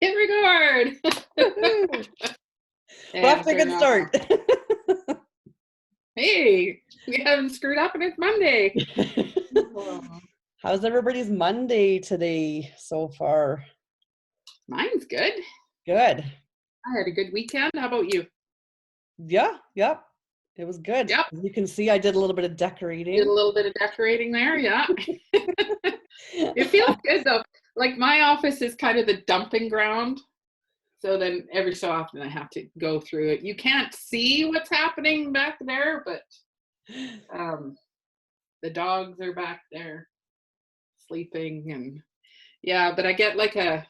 Hit record. Well, that's a good start. Hey, we haven't screwed up and it's Monday. How's everybody's Monday today so far? Mine's good. Good. I had a good weekend. How about you? Yeah, yep. It was good. Yep. As you can see, I did a little bit of decorating. Did a little bit of decorating there, yeah. It feels good though. Like my office is kind of the dumping ground. So then every so often I have to go through it. You can't see what's happening back there, but the dogs are back there sleeping, and yeah, but I get like a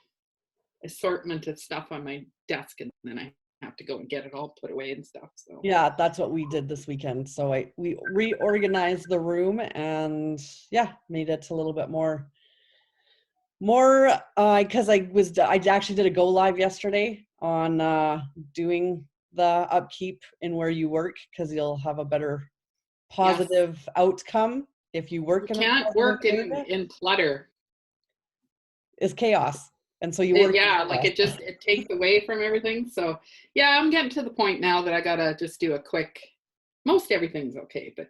assortment of stuff on my desk, and then I have to go and get it all put away and stuff. So yeah, that's what we did this weekend. So we reorganized the room and made it a little bit more because I actually did a go live yesterday on doing the upkeep in where you work, because you'll have a better positive outcome if you work. You can't work in clutter. It's chaos. And so you work. Like it takes away from everything. So yeah, I'm getting to the point now that I gotta just do a quick, most everything's okay, but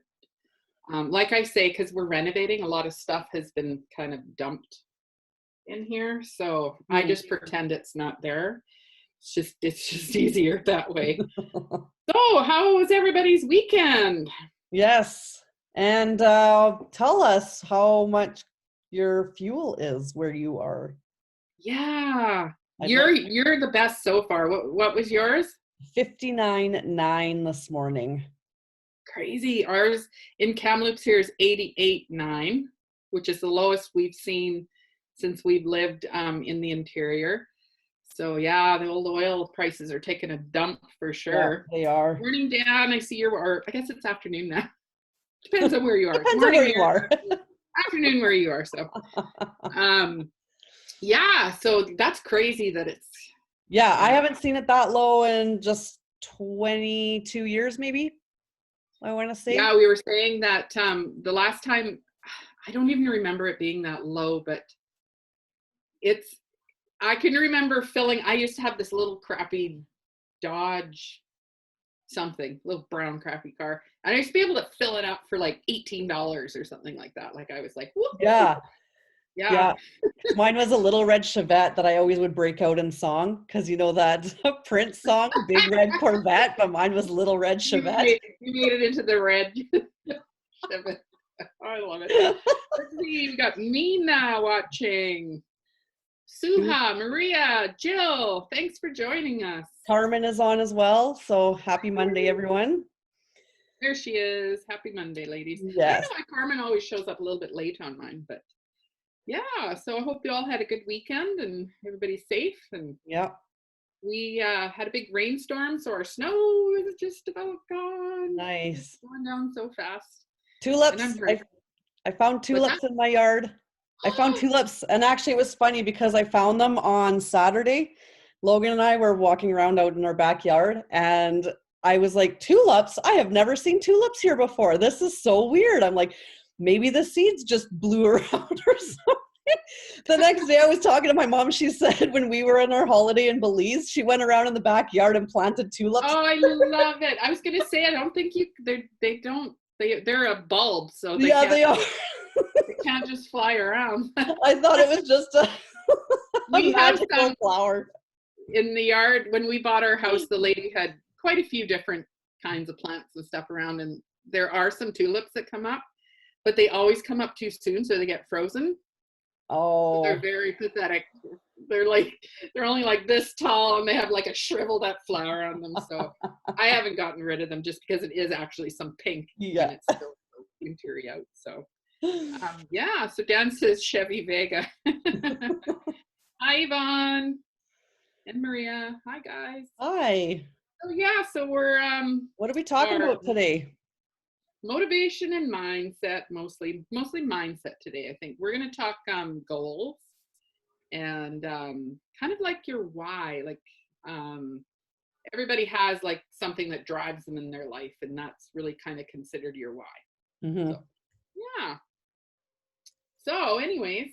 like I say, because we're renovating, a lot of stuff has been kind of dumped in here. So I just pretend it's not there. It's just easier that way. So how was everybody's weekend? Yes. And tell us how much your fuel is where you are. Yeah. You're the best so far. What was yours? 59.9 this morning. Crazy. Ours in Kamloops here is 88.9, which is the lowest we've seen since we've lived in the interior. So yeah, the old oil prices are taking a dump for sure. Yeah, they are. Morning, Dan. I see or I guess it's afternoon now. Depends on where you are. Depends on where you are. Afternoon where you are. So yeah, so that's crazy that it's. Yeah, I haven't seen it that low in just 22 years, maybe, I want to say. Yeah, we were saying that the last time, I don't even remember it being that low, but I can remember I used to have this little crappy Dodge something, little brown crappy car, and I used to be able to fill it up for like $18 or something like that. Like I was like, whoop. Yeah. Mine was a little red Chevette that I always would break out in song, because you know that Prince song, Big Red Corvette, but mine was Little Red Chevette. You made it into the red Chevette. I love it. Let's see, we've got Nina watching. Suha, Maria, Jill, thanks for joining us. Carmen is on as well, so happy Monday, everyone. There she is. Happy Monday, ladies. Yes. I don't know why Carmen always shows up a little bit late on mine, but yeah, so I hope you all had a good weekend and everybody's safe. And we had a big rainstorm, so our snow is just about gone. Nice. It's going down so fast. Tulips. I found tulips in my yard. I found tulips, and actually it was funny because I found them on Saturday. Logan and I were walking around out in our backyard, and I was like, tulips? I have never seen tulips here before. This is so weird. I'm like, maybe the seeds just blew around or something. The next day I was talking to my mom. She said when we were on our holiday in Belize, she went around in the backyard and planted tulips. Oh, I love it. I was going to say, I don't think they're a bulb. So they are. They can't just fly around. I thought it was just a magical flower. In the yard, when we bought our house, the lady had quite a few different kinds of plants and stuff around, and there are some tulips that come up, but they always come up too soon, so they get frozen. Oh. So they're very pathetic. They're only like this tall, and they have like a shriveled up flower on them. So I haven't gotten rid of them just because it is actually some pink. Yeah. And it's still wintry out. So so Dan says Chevy Vega. Hi, Yvonne and Maria. Hi, guys. Hi. So we're what are we talking about today? Motivation and mindset, mostly mindset today. I think we're going to talk goals and kind of like your why. Like everybody has like something that drives them in their life, and that's really kind of considered your why. Mm-hmm. So anyways,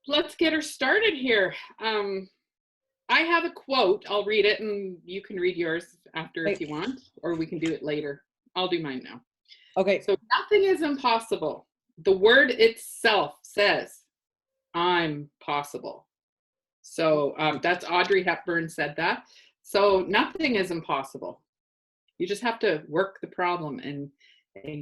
let's get her started here. I have a quote. I'll read it and you can read yours after if you want, or we can do it later. I'll do mine now. Okay. So nothing is impossible. The word itself says, I'm possible. So that's Audrey Hepburn said that. So nothing is impossible. You just have to work the problem and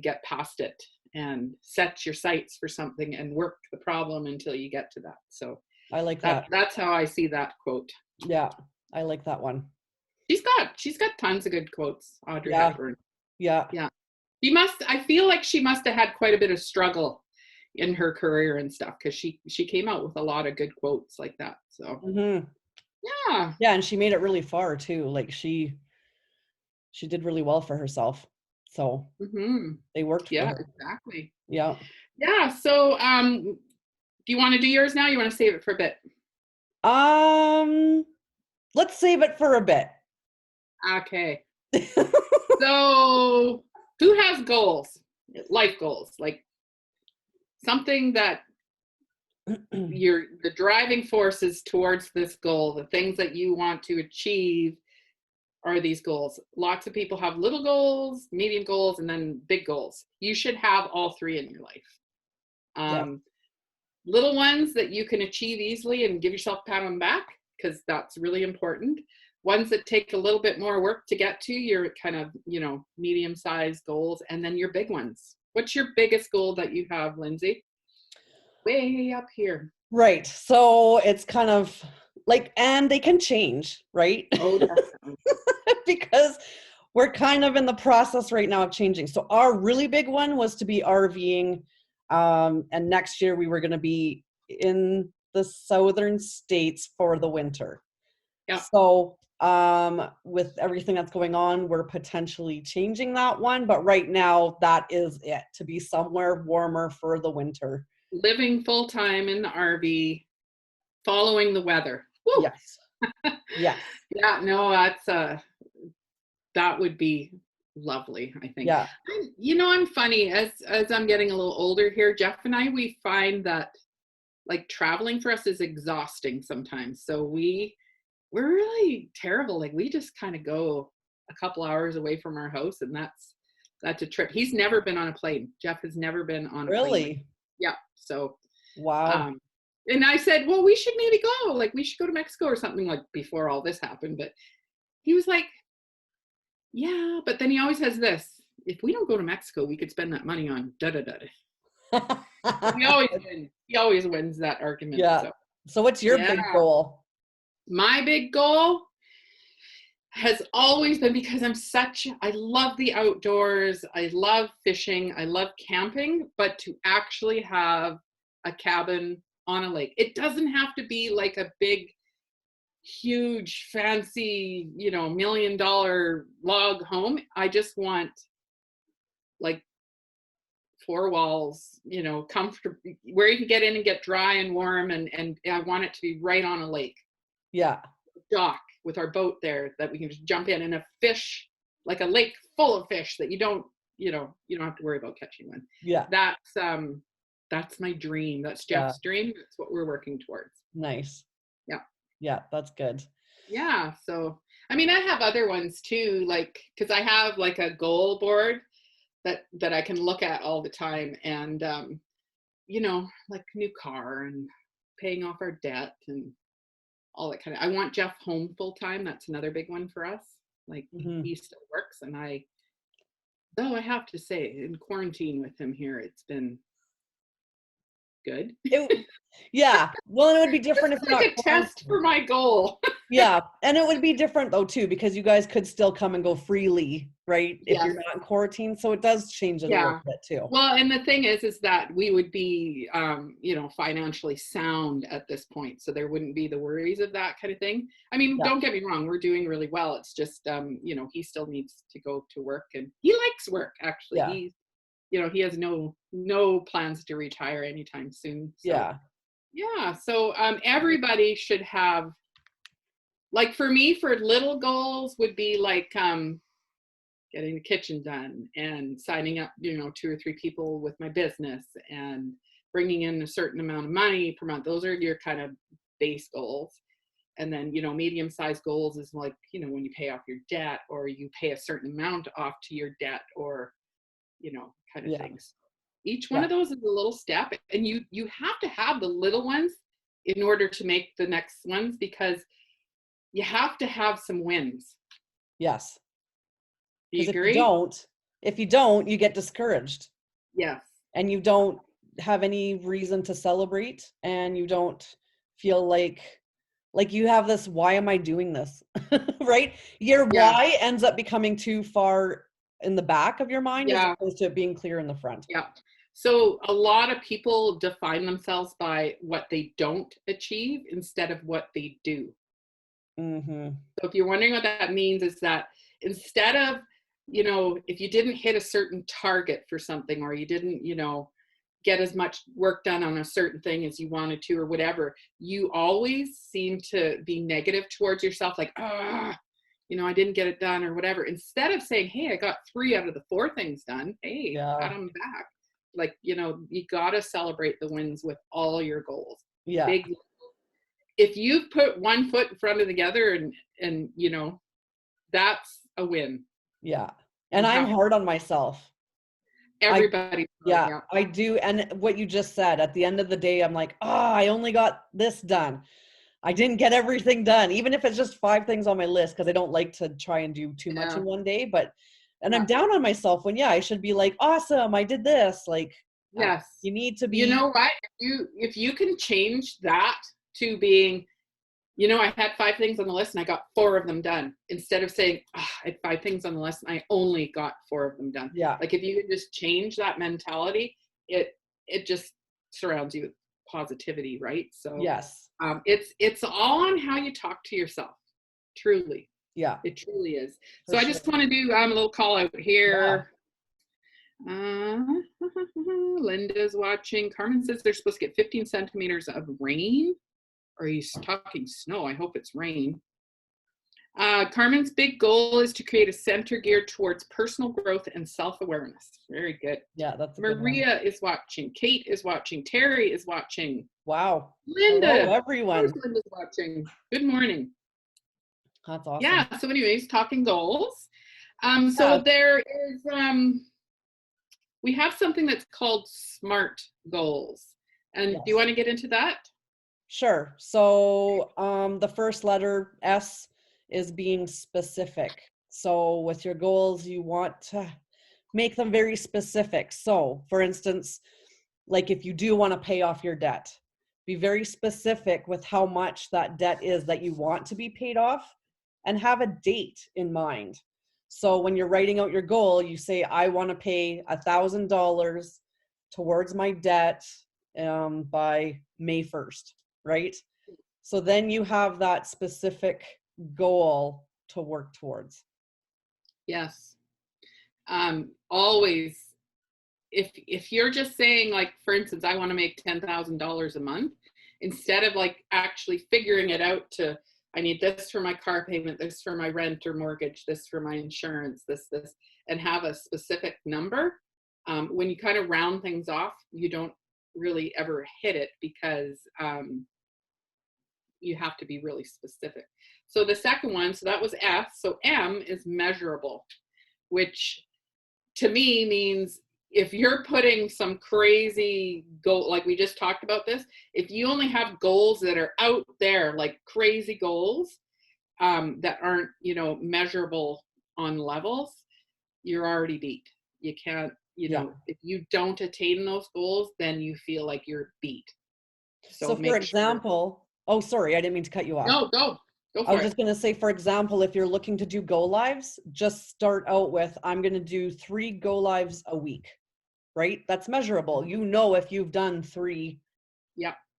get past it and set your sights for something and work the problem until you get to that. So I like that. That's how I see that quote. Yeah, I like that one. She's got tons of good quotes, Audrey Hepburn. Yeah. I feel like she must have had quite a bit of struggle in her career and stuff, because she came out with a lot of good quotes like that. So yeah, and she made it really far too. Like she did really well for herself. So they worked for her. Exactly. Yeah. So do you want to do yours now? You want to save it for a bit? Let's save it for a bit. Okay. So who has goals, life goals, like something that the driving forces towards this goal, the things that you want to achieve are these goals? Lots of people have little goals, medium goals, and then big goals. You should have all three in your life. Little ones that you can achieve easily and give yourself a pat on the back, because that's really important. Ones that take a little bit more work to get to, your kind of, medium-sized goals, and then your big ones. What's your biggest goal that you have, Lindsay? Way up here. Right. So it's kind of like, and they can change, right? Oh, definitely. Because we're kind of in the process right now of changing. So our really big one was to be RVing. And next year we were going to be in the southern states for the winter. Yeah. So with everything that's going on, we're potentially changing that one. But right now that is it, to be somewhere warmer for the winter. Living full time in the RV, following the weather. Woo! Yes. Yes. Yeah, no, that would be lovely, I think. Yeah. I'm funny, as I'm getting a little older here, Jeff and I, we find that like traveling for us is exhausting sometimes. So we're really terrible. Like we just kind of go a couple hours away from our house, and that's a trip. He's never been on a plane. Jeff has never been on a plane. Really? Yeah. So wow. And I said, well, we should maybe go. Like we should go to Mexico or something, like before all this happened. But he was like, yeah, but then he always has this. If we don't go to Mexico, we could spend that money on da-da-da. He always wins that argument. Yeah. So what's your big goal? My big goal has always been, because I love the outdoors. I love fishing. I love camping, but to actually have a cabin on a lake. It doesn't have to be like a big, huge, fancy, $1 million log home. I just want like 4 walls, comfortable, where you can get in and get dry and warm, and I want it to be right on a lake. Yeah. Dock with our boat there that we can just jump in, and a fish, like a lake full of fish that you don't have to worry about catching one. Yeah. That's my dream. That's Jeff's dream. That's what we're working towards. Nice. Yeah. Yeah, that's good. Yeah. So, I mean, I have other ones too, like, because I have like a goal board that I can look at all the time, and like new car and paying off our debt and all that kind of. I want Jeff home full time. That's another big one for us. Like he still works, and though I have to say, in quarantine with him here, it's been good. Yeah. Well, and it would be different if like a test for my goal. Yeah. And it would be different though too, because you guys could still come and go freely, right? If you're not in quarantine. So it does change it a little bit too. Well, and the thing is that we would be, financially sound at this point. So there wouldn't be the worries of that kind of thing. I mean, don't get me wrong. We're doing really well. It's just, he still needs to go to work, and he likes work, actually. Yeah. He has no plans to retire anytime soon. So, So everybody should have, like for me, for little goals would be like getting the kitchen done and signing up, 2 or 3 people with my business, and bringing in a certain amount of money per month. Those are your kind of base goals. And then, medium-sized goals is like, when you pay off your debt, or you pay a certain amount off to your debt, or, kind of Yeah. things. Each one of those is a little step, and you have to have the little ones in order to make the next ones, because you have to have some wins. Yes. Do you Because agree? if you don't, you get discouraged. Yes. And you don't have any reason to celebrate, and you don't feel like you have this, why am I doing this? Right? Your why ends up becoming too far in the back of your mind as opposed to it being clear in the front. Yeah. So a lot of people define themselves by what they don't achieve instead of what they do. Mm-hmm. So if you're wondering what that means, is that instead of, if you didn't hit a certain target for something, or you didn't, get as much work done on a certain thing as you wanted to, or whatever, you always seem to be negative towards yourself, like, I didn't get it done, or whatever. Instead of saying, hey, I got 3 out of the 4 things done. Hey, pat them back. Like, you got to celebrate the wins with all your goals. Yeah. Big. If you've put one foot in front of the other, and that's a win. Yeah. And I'm hard on myself. Everybody. I do. And what you just said, at the end of the day, I'm like, I only got this done. I didn't get everything done, even if it's just 5 things on my list, because I don't like to try and do too much in one day. I'm down on myself when, I should be like, awesome, I did this. Like, yes, you need to be. You know what? If you can change that to being, I had 5 things on the list and I got 4 of them done, instead of saying, I had 5 things on the list and I only got 4 of them done. Yeah. Like, if you can just change that mentality, it just surrounds you with positivity, right? So yes, it's all on how you talk to yourself. Truly. Yeah. It truly is. So I just want to do a little call out here. Linda's watching. Carmen says they're supposed to get 15 centimeters of rain. Or he's talking snow. I hope it's rain. Carmen's big goal is to create a center geared towards personal growth and self-awareness. Very good. Yeah, that's Maria is watching. Kate is watching. Terry is watching. Wow. Linda. Hello, everyone. Linda's watching. Good morning. That's awesome. Yeah. So anyways, talking goals. So there is, we have something that's called SMART goals. And do you want to get into that? Sure. So the first letter, S, is being specific. So with your goals, you want to make them very specific. So for instance, like if you do want to pay off your debt, be very specific with how much that debt is that you want to be paid off, and have a date in mind. So when you're writing out your goal, you say, I want to pay $1,000 towards my debt by May 1st, right? So then you have that specific goal to work towards. Yes. Always, if you're just saying, like, for instance, I want to make $10,000 a month, instead of like actually figuring it out to, I need this for my car payment, this for my rent or mortgage, this for my insurance, this, and have a specific number. When you kind of round things off, you don't really ever hit it, because you have to be really specific. So the second one, so that was F. So M is measurable, which to me means if you're putting some crazy goal, like we just talked about this, if you only have goals that are out there, like crazy goals that aren't, measurable on levels, you're already beat. You can't, if you don't attain those goals, then you feel like you're beat. So for example, oh, sorry, I didn't mean to cut you off. No, go for it. I was just going to say, for example, if you're looking to do go lives, just start out with, I'm going to do 3 go lives a week, right? That's measurable. If you've done 3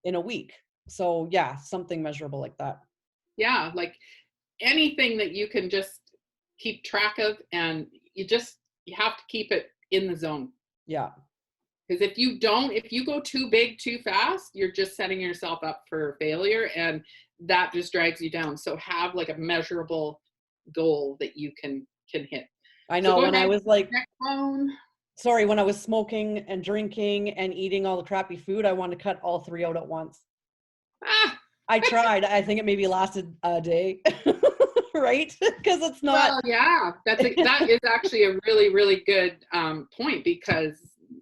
in a week. So yeah, something measurable like that. Yeah, like anything that you can just keep track of, and you have to keep it in the zone. Yeah. Because if you go too big too fast, you're just setting yourself up for failure, and that just drags you down. So have like a measurable goal that you can hit. I know, when I was like, sorry, when I was smoking and drinking and eating all the crappy food, I wanted to cut all 3 out at once. Ah, I tried. I think it maybe lasted a day, right? Because it's not. well, yeah, that is actually a really, really good point, because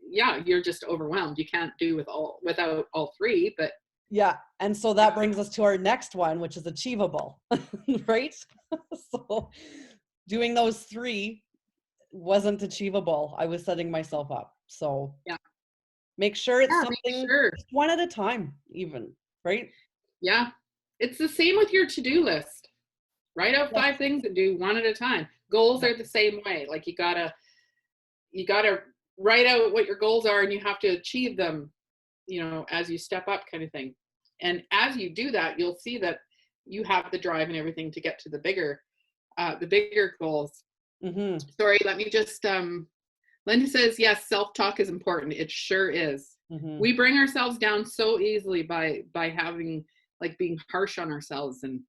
yeah, you're just overwhelmed. You can't do without all three, but Yeah. And so that brings us to our next one, which is achievable, right? So doing those 3 wasn't achievable. I was setting myself up. So yeah, make sure it's yeah, make something sure. just one at a time, even, right? Yeah, it's the same with your to-do list. Write out Yes. 5 things and do one at a time. Goals Yeah. are the same way. Like you gotta write out what your goals are, and you have to achieve them, as you step up, kind of thing. And as you do that, you'll see that you have the drive and everything to get to the bigger goals. Mm-hmm. Sorry, let me just Linda says, yes, self-talk is important. It sure is. Mm-hmm. We bring ourselves down so easily by having, like, being harsh on ourselves. And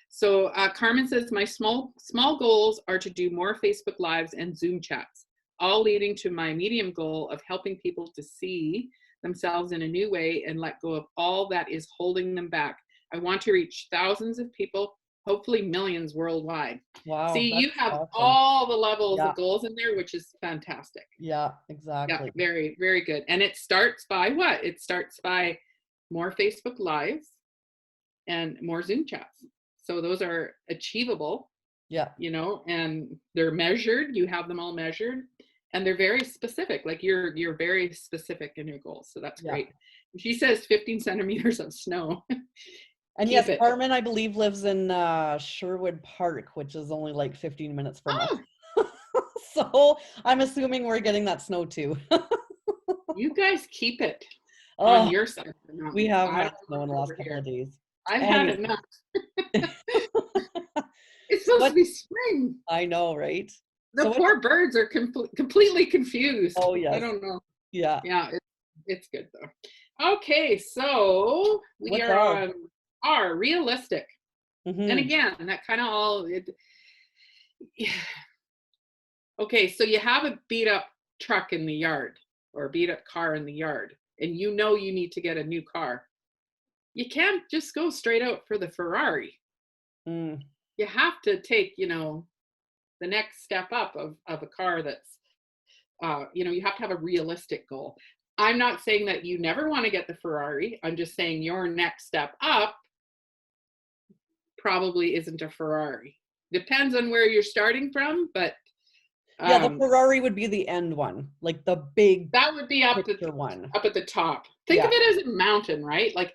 so Carmen says, my small goals are to do more Facebook Lives and Zoom chats, all leading to my medium goal of helping people to see themselves in a new way and let go of all that is holding them back. I want to reach thousands of people, hopefully millions worldwide. Wow, See, you that's have awesome. all the levels Yeah. of goals in there, which is fantastic. Yeah, Yeah, exactly. very, very good. And it starts by what? It starts by more Facebook Lives and more Zoom chats. So those are achievable, Yeah. and they're measured. You have them all measured, and they're very specific. Like you're very specific in your goals. So that's Yeah. great. She says 15 centimeters of snow. And Keep yes, it. Carmen, I believe, lives in Sherwood Park, which is only like 15 minutes from us. Oh, So I'm assuming we're getting that snow too. you guys keep it on Oh, your side of the we mountain. have I had don't snow want in the it last over couple here. of days. I've had Anyway, enough. It's supposed to what be spring. I know, right? So The what? poor birds are completely confused. Oh I yes, don't know. yeah. Yeah, it's good though. Okay, so we What's are our? on our realistic. And Mm-hmm. again, that kind of okay, so you have a beat up truck in the yard, or a beat up car in the yard, and you need to get a new car. You can't just go straight out for the Ferrari. Mm. You have to take, the next step up of a car that's, you have to have a realistic goal. I'm not saying that you never want to get the Ferrari. I'm just saying your next step up probably isn't a Ferrari. Depends on where you're starting from, but Yeah, the Ferrari would be the end one, like the big that would be up picture one. at the top. Think of Yeah. it as a mountain, right? Like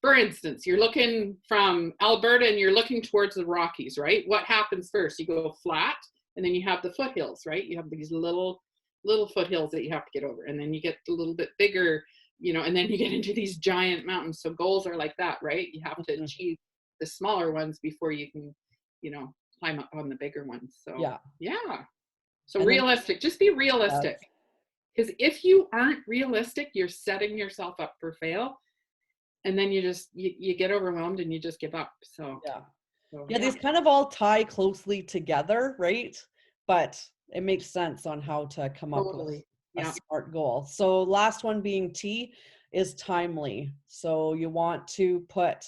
for instance, you're looking from Alberta and you're looking towards the Rockies, right? What happens first? You go flat, and then you have the foothills, right? You have these little foothills that you have to get over, and then you get a little bit bigger, and then you get into these giant mountains. So goals are like that, right? You have to Mhm. achieve the smaller ones before you can, climb up on the bigger ones. So Yeah. yeah. So And then realistic, just be uh, realistic. Because if you aren't realistic, you're setting yourself up for fail, and then you get overwhelmed and you just give up. So, yeah. so Yeah, yeah, these kind of all tie closely together, right? But it makes sense on how to come up with totally. a Yeah, smart goal. So last one being T is timely. So you want to put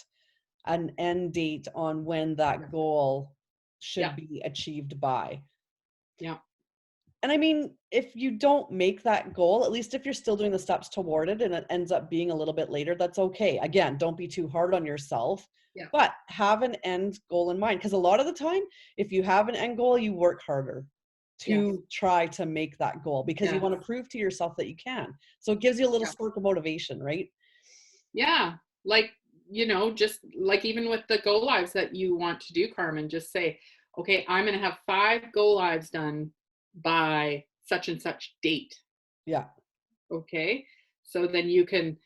an end date on when that goal yeah, should be achieved by. yeah, And I mean, if you don't make that goal, at least if you're still doing the steps toward it and it ends up being a little bit later, that's okay. Again, don't be too hard on yourself, yeah, but have an end goal in mind. Because a lot of the time, if you have an end goal, you work harder yes, to try to make that goal because you yes, want to prove to yourself that you can. So it gives you a little yeah, spark of motivation, right? yeah. Like, just like even with the go lives that you want to do, Carmen, just say, okay, I'm going to have 5 go lives done by such and such date. Yeah. Okay, so then you can,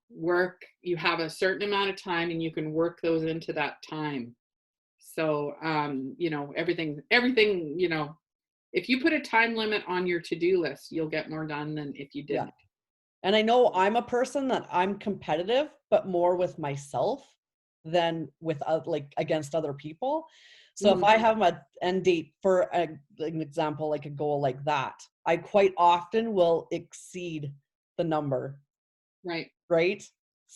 work. You have a certain amount of time, and you can work those into that time. So everything, if you put a time limit on your to-do list, you'll get more done than if you Yeah. didn't. And I know I'm a person that I'm competitive, but more with myself than with like against other people. So if Mhm. I have my end date for an example, like a goal like that, I quite often will exceed the number. Right. Right.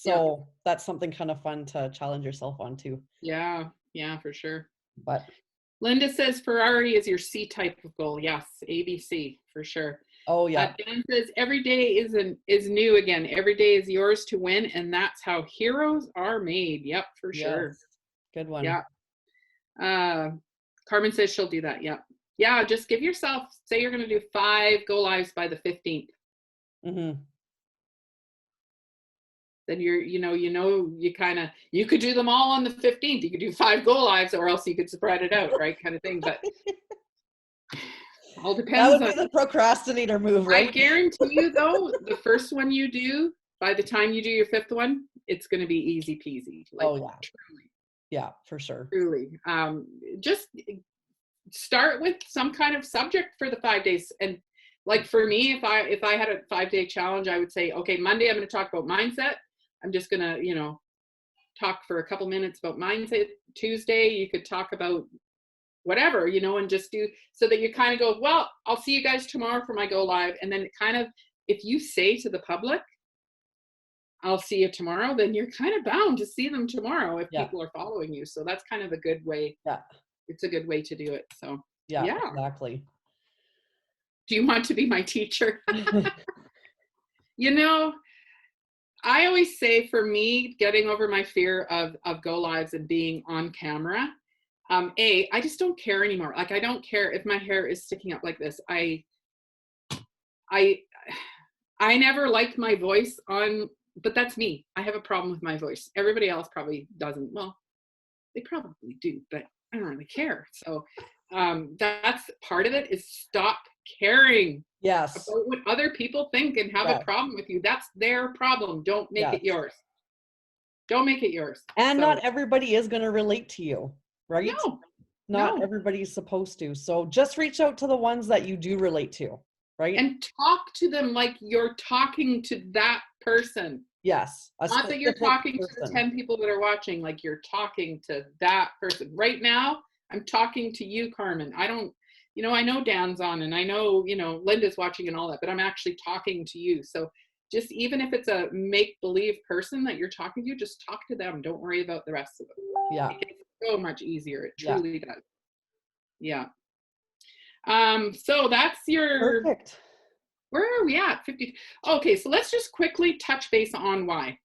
Yeah. So that's something kind of fun to challenge yourself on too. Yeah. Yeah, for sure. But Linda says Ferrari is your C type of goal. Yes, ABC for sure. oh yeah. Dan says every day is new again. Every day is yours to win, and that's how heroes are made. Yep, for sure. Yes. Good one. Yeah. Carmen says she'll do that. Yep. Yeah, just give yourself, say you're going to do 5 go lives by the 15th. Mm-hmm. Then you could do them all on the 15th. You could do 5 go lives, or else you could spread it out, right? Kind of thing. But all That depends would on. be the procrastinator move, I right? guarantee you, though, the first one you do, by the time you do your 5th one, it's going to be easy peasy. Like, Oh yeah. Yeah, for sure. truly. Just start with some kind of subject for the 5 days. And like for me, if I had a 5-day challenge, I would say, okay, Monday I'm going to talk about mindset. I'm just going to, talk for a couple minutes about mindset. Tuesday, you could talk about whatever, and just do so that you kind of go, well, I'll see you guys tomorrow for my go live. And then kind of, if you say to the public, I'll see you tomorrow, then you're kind of bound to see them tomorrow if Yeah. people are following you. So that's kind of a good way. Yeah. It's a good way to do it. So Yeah. Exactly. Do you want to be my teacher? I always say, for me, getting over my fear of go lives and being on camera, I just don't care anymore. Like, I don't care if my hair is sticking up like this. I never liked my voice on, but that's me. I have a problem with my voice. Everybody else probably doesn't. Well, they probably do, but I don't really care. So that's part of it, is stop caring Yes. about what other people think and have a problem with you. That's their problem. Don't make it yours. Don't make it yours. And not everybody is going to relate to you, right? Not everybody's supposed to. So just reach out to the ones that you do relate to, right? And talk to them like you're talking to that person. Yes. Not that you're talking to the 10 people that are watching, like you're talking to that person. Right now, I'm talking to you, Carmen. I know Dan's on, and I know, Linda's watching and all that, but I'm actually talking to you. So just, even if it's a make-believe person that you're talking to, just talk to them. Don't worry about the rest of them. Yeah. It gets so much easier. It truly does. Yeah. So that's your... Perfect. Where are we at? 50. Okay, so let's just quickly touch base on why.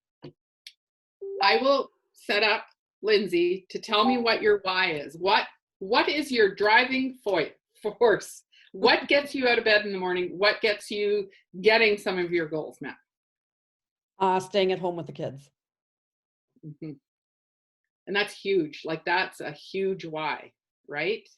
I will set up Lindsay to tell me what your why is. What is your driving force? What gets you out of bed in the morning? What gets you getting some of your goals met? Staying at home with the kids. Mm-hmm. And that's huge. Like, that's a huge why, right?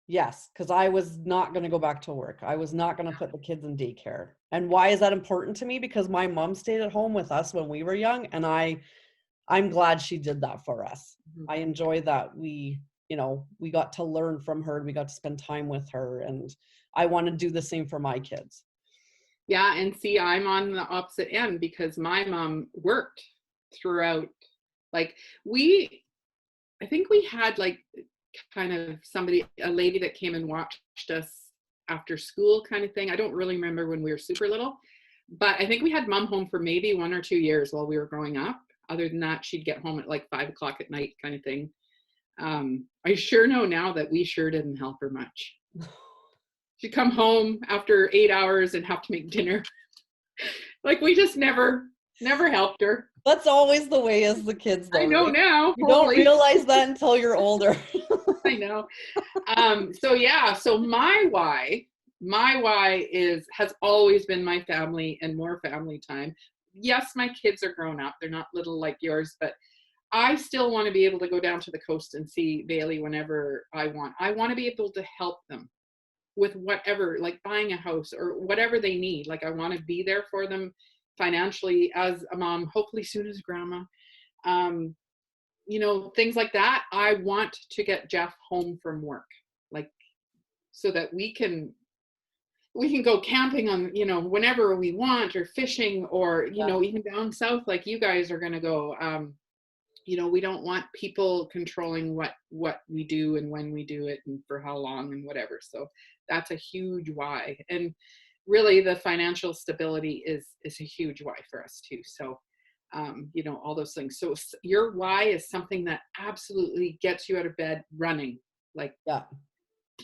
Yes, because I was not going to go back to work. I was not going to put the kids in daycare. And why is that important to me? Because my mom stayed at home with us when we were young, and I'm glad she did that for us. Mm-hmm. I enjoy that we got to learn from her, and we got to spend time with her, and I want to do the same for my kids. Yeah, and see, I'm on the opposite end, because my mom worked throughout. Like, I think we had like kind of a lady that came and watched us after school kind of thing. I don't really remember when we were super little, but I think we had mom home for maybe 1 or 2 years while we were growing up. Other than that, she'd get home at like 5 o'clock at night kind of thing. I sure know now that we sure didn't help her much. She'd come home after 8 hours and have to make dinner. Like, we just never helped her. That's always the way as the kids, though. I know, right? Now. You don't realize that until you're older. I know. So my why has always been my family and more family time. Yes, my kids are grown up. They're not little like yours, but I still want to be able to go down to the coast and see Bailey whenever I want. I want to be able to help them with whatever, like buying a house or whatever they need. Like, I want to be there for them financially as a mom, hopefully soon as grandma. Things like that. I want to get Jeff home from work, like, so that we can go camping on, whenever we want, or fishing, or, even down south, like you guys are going to go. We don't want people controlling what we do and when we do it and for how long and whatever. So that's a huge why. And really the financial stability is a huge why for us too. So, you know, all those things. So your why is something that absolutely gets you out of bed running. Like, Yeah.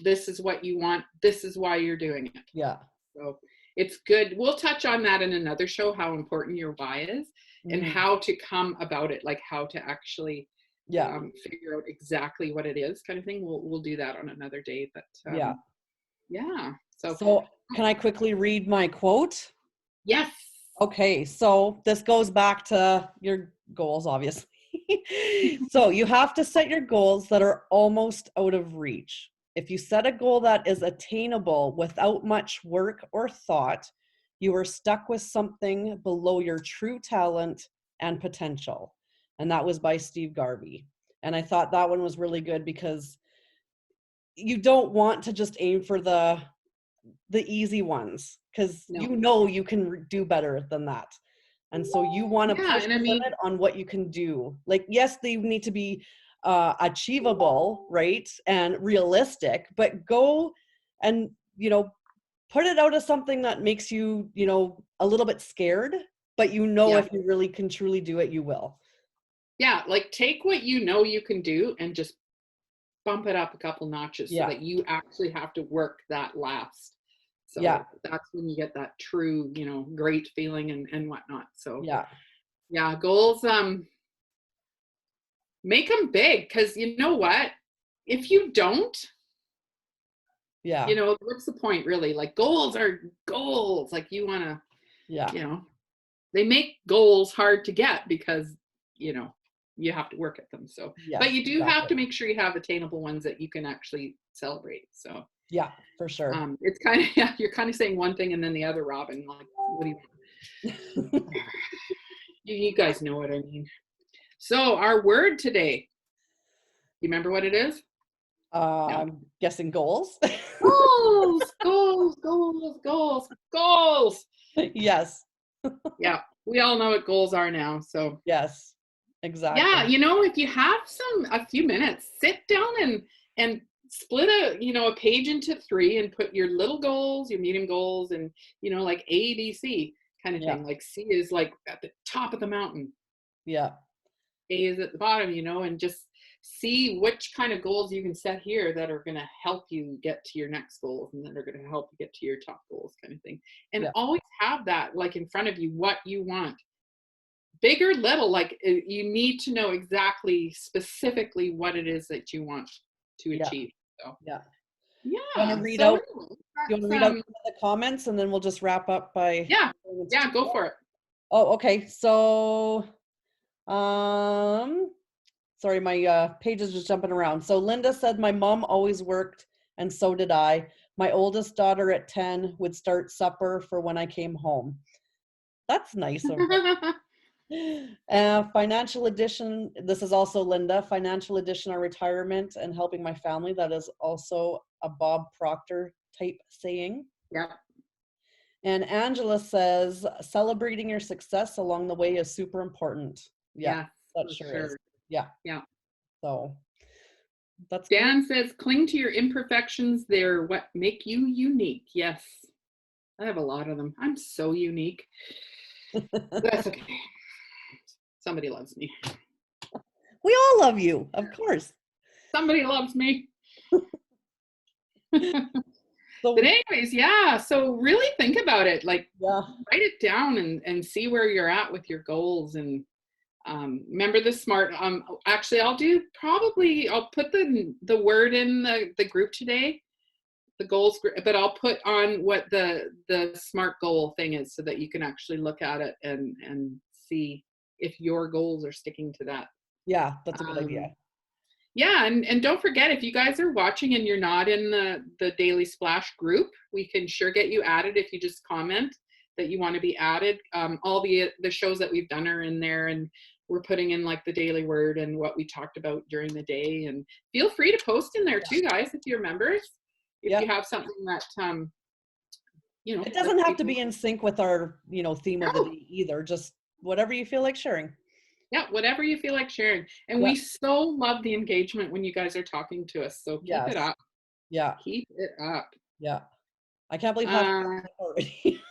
this is what you want. This is why you're doing it. Yeah. So it's good. We'll touch on that in another show, how important your why is and Mhm. how to come about it, like how to actually Yeah. figure out exactly what it is, kind of thing. We'll do that on another day. But Yeah. yeah. So So can I quickly read my quote? yes. Okay, so this goes back to your goals, obviously. So you have to set your goals that are almost out of reach. If you set a goal that is attainable without much work or thought, you are stuck with something below your true talent and potential. And that was by Steve Garvey. And I thought that one was really good because you don't want to just aim for the easy ones, because No. you know you can do better than that. And so you want to Yeah. push And I the mean, limit on what you can do. Like, yes, they need to be achievable, right? And realistic, but go and, put it out as something that makes you, a little bit scared, but yeah. if you really can truly do it, you will. Yeah. Like take what you know you can do and just bump it up a couple notches so Yeah. that you actually have to work that last. Yeah. So that's when you get that true, you know, great feeling and whatnot. So Yeah. yeah, goals, make them big, because you know what? If you don't, Yeah. you know, what's the point really? Like goals are goals. Like you want to, Yeah. you know, they make goals hard to get because, you know, you have to work at them. So, but Yes, you do have exactly. to make sure you have attainable ones that you can actually celebrate. So, Yeah, for sure. it's kind of, yeah, you're kind of saying one thing and then the other, Robin. Like, what do you, you guys know what I mean. So, our word today, you remember what it is? No. I'm guessing goals. Goals, goals, goals, goals, goals. Yes. Yeah, we all know what goals are now. So, Yes, yeah, exactly. you know, if you have a few minutes, sit down and split a page into three and put your little goals, your medium goals, and like A, B, C kind of Yeah. thing. Like C is like at the top of the mountain, Yeah. A is at the bottom, and just see which kind of goals you can set here that are going to help you get to your next goals and that are going to help you get to your top goals, kind of thing. And Yeah. always have that like in front of you, what you want, big or little. Like you need to know exactly specifically what it is that you want to Yeah. achieve. So Yeah. You want to yeah, read so out anyway, you want to that's read out some of the comments, and then we'll just wrap up by yeah, saying it's yeah, go 2:00? for it. Oh, okay. So sorry, my page is just jumping around. So Linda said my mom always worked and so did I. My oldest daughter at 10 would start supper for when I came home. That's nice of her. Financial addition, this is also Linda, financial addition on retirement and helping my family. That is also a Bob Proctor type saying. Yeah, And Angela says, celebrating your success along the way is super important. Yeah, yeah, that for sure is. sure. Yeah. Yeah. So that's great. Dan says, cling to your imperfections. They're what make you unique. Yes. I have a lot of them. I'm so unique. That's okay. Somebody loves me. We all love you, of course. Somebody loves me. But So anyways, yeah. So really think about it. Like yeah, write it down and see where you're at with your goals. And remember the SMART. Actually, I'll put the word in the group today, the goals group, but I'll put on what the SMART goal thing is so that you can actually look at it and see if your goals are sticking to that. yeah, that's a good idea. Yeah, and don't forget, if you guys are watching and you're not in the Daily Splash group, we can sure get you added if you just comment that you want to be added. All the shows that we've done are in there, and we're putting in like the daily word and what we talked about during the day. And feel free to post in there too, guys, if you're members. If Yeah. you have something that It that doesn't have to people, be in sync with our, theme of the no, day either. Just whatever you feel like sharing. yeah, whatever you feel like sharing. And Yeah. we so love the engagement when you guys are talking to us. So keep it Yes. up. Yeah. Keep it up. Yeah. I can't believe half an hour Uh, is up already.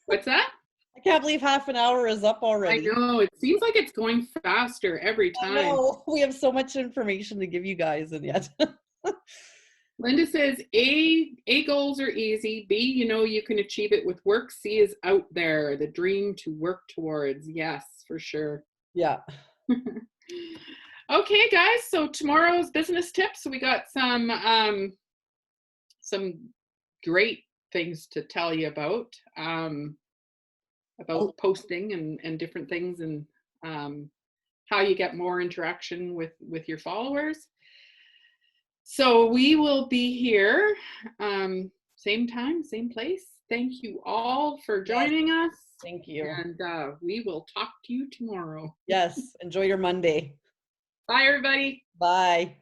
what's that? I can't believe half an hour is up I already. know, it seems like it's going faster every I time. know. We have so much information to give you guys, and yet. Linda says A goals are easy. B, you know you can achieve it with work. C is out there, the dream to work towards. Yes, for sure. Yeah. Okay, guys. So tomorrow's business tips. We got some great things to tell you about posting and different things, and how you get more interaction with your followers. So we will be here, same time, same place. Thank you all for Yes. joining us, Thank you. and we will talk to you tomorrow. Yes. Enjoy your Monday. Bye, everybody. Bye.